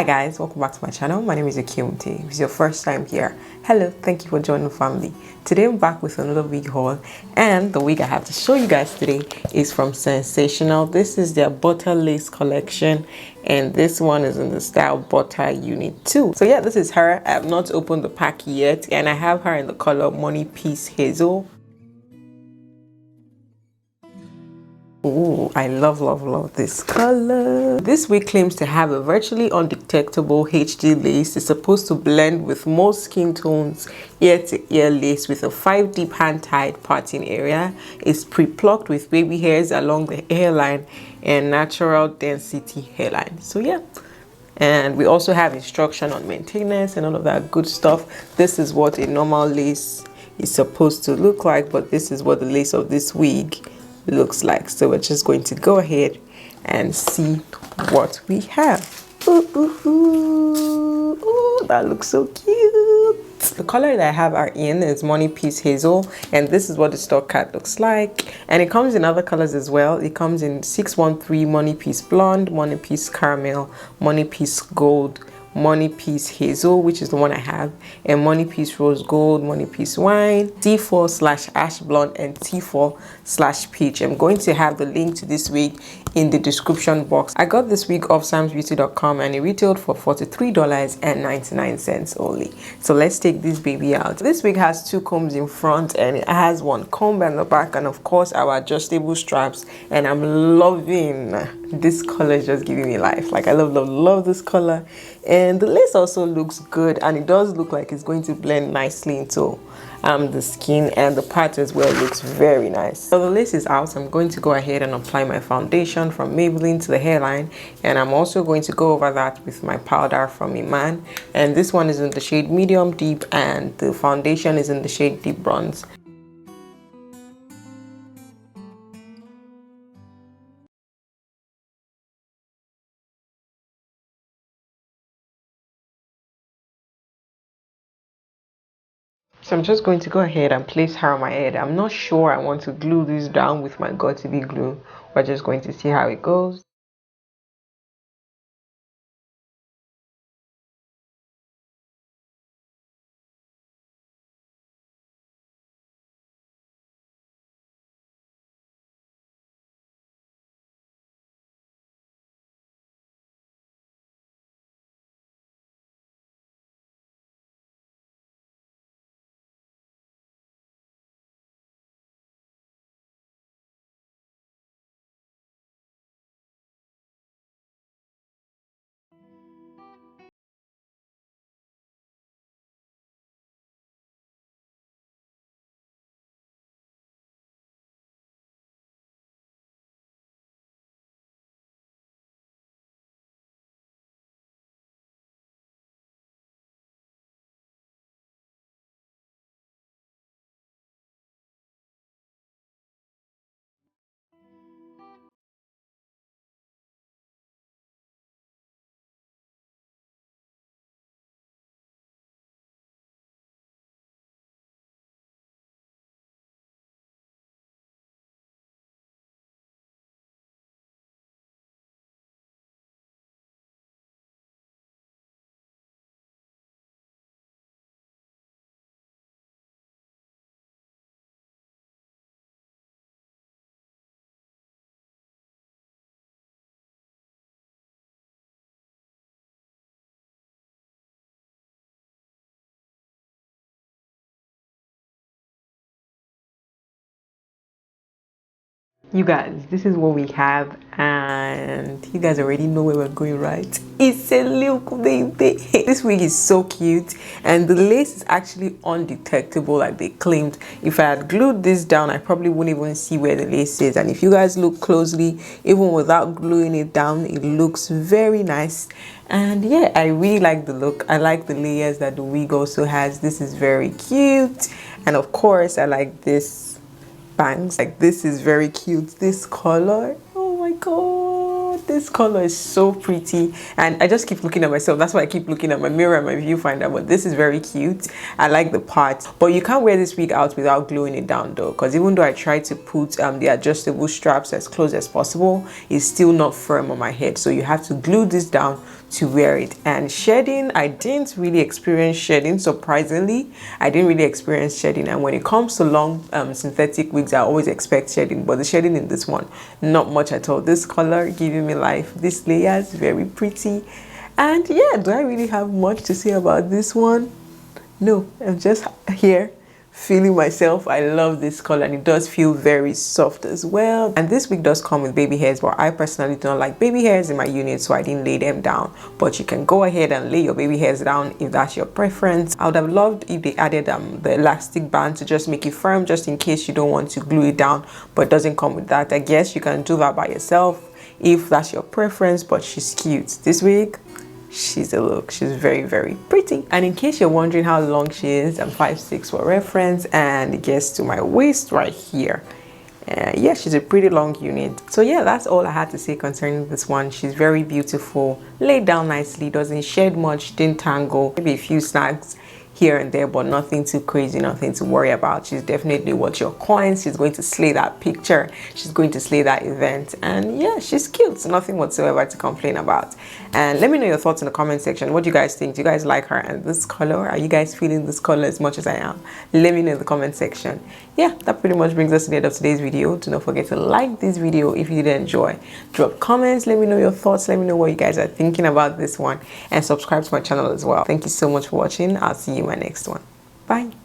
Hi guys, welcome back to my channel. My name is Okemute. If it's your first time here, hello, thank you for joining the family. Today I'm back with another wig haul, and the wig I have to show you guys today is from Sensational. This is their Butta lace collection, and this one is in the style Butta Unit 2. So yeah, this is her. I have not opened the pack yet, and I have her in the color Money Piece Hazel. Ooh, I love this color. This wig claims to have a virtually undetectable HD lace. It's supposed to blend with most skin tones, ear-to-ear lace with a 5 deep hand-tied parting area. It's pre-plucked with baby hairs along the hairline and natural density hairline. So yeah. And we also have instruction on maintenance and all of that good stuff. This is what a normal lace is supposed to look like, but this is what the lace of this wig looks like. So we're just going to go ahead and see what we have. Ooh, that looks so cute. The color that I have are in is Money Piece Hazel, and this is what the stock card looks like. And it comes in other colors as well. It comes in 613 Money Piece Blonde, Money Piece Caramel, Money Piece Gold, Money Piece Hazel, which is the one I have, and Money Piece Rose Gold, Money Piece Wine, T4/Ash Blonde, and T4/Peach. I'm going to have the link to this wig in the description box. I got this wig off samsbeauty.com and it retailed for $43.99 only. So let's take this baby out. This wig has two combs in front and it has one comb in the back, and of course our adjustable straps, and I'm loving this color. Is just giving me life. Like I love this color. And the lace also looks good, and it does look like it's going to blend nicely into the skin, and the part as well looks very nice. So the lace is out. I'm going to go ahead and apply my foundation from Maybelline to the hairline, and I'm also going to go over that with my powder from Iman, and this one is in the shade medium deep and the foundation is in the shade deep bronze. So I'm just going to go ahead and place her on my head. I'm not sure I want to glue this down with my Got2b glue. We're just going to see how it goes. You guys, this is what we have, and you guys already know where we're going, right? It's a look, baby. This wig is so cute, and the lace is actually undetectable like they claimed. If I had glued this down, I probably wouldn't even see where the lace is, and if you guys look closely, even without gluing it down, it looks very nice. And yeah, I really like the look. I like the layers that the wig also has. This is very cute, and of course I like this bangs. Like, this is very cute. This color, oh my god, this color is so pretty, and I just keep looking at myself. That's why I keep looking at my mirror and my viewfinder. But this is very cute. I like the part, but you can't wear this wig out without gluing it down though, because even though I tried to put the adjustable straps as close as possible, it's still not firm on my head. So you have to glue this down to wear it. And shedding, I didn't really experience shedding. Surprisingly, I didn't really experience shedding. And when it comes to long synthetic wigs, I always expect shedding, but the shedding in this one, not much at all. This color giving me life. This layers very pretty. And yeah, do I really have much to say about this one? No, I'm just here feeling myself. I love this color, and it does feel very soft as well. And this wig does come with baby hairs, but I personally do not like baby hairs in my unit, so I didn't lay them down. But you can go ahead and lay your baby hairs down if that's your preference. I would have loved if they added the elastic band to just make it firm, just in case you don't want to glue it down, but it doesn't come with that. I guess you can do that by yourself if that's your preference, but she's cute. This wig, she's a look. She's very, very pretty. And in case you're wondering how long she is, I'm 5'6" for reference, and it gets to my waist right here. Yeah, she's a pretty long unit. So yeah, that's all I had to say concerning this one. She's very beautiful, laid down nicely, doesn't shed much, didn't tangle, maybe a few snags here and there, but nothing too crazy, nothing to worry about. She's definitely what your coins. She's going to slay that picture, she's going to slay that event, and yeah, she's cute, so nothing whatsoever to complain about. And let me know your thoughts in the comment section. What do you guys think? Do you guys like her and this color? Are you guys feeling this color as much as I am? Let me know in the comment section. Yeah, that pretty much brings us to the end of today's video. Do not forget to like this video if you did enjoy. Drop comments, let me know your thoughts, let me know what you guys are thinking about this one, and subscribe to my channel as well. Thank you so much for watching. I'll see you in my next one. Bye.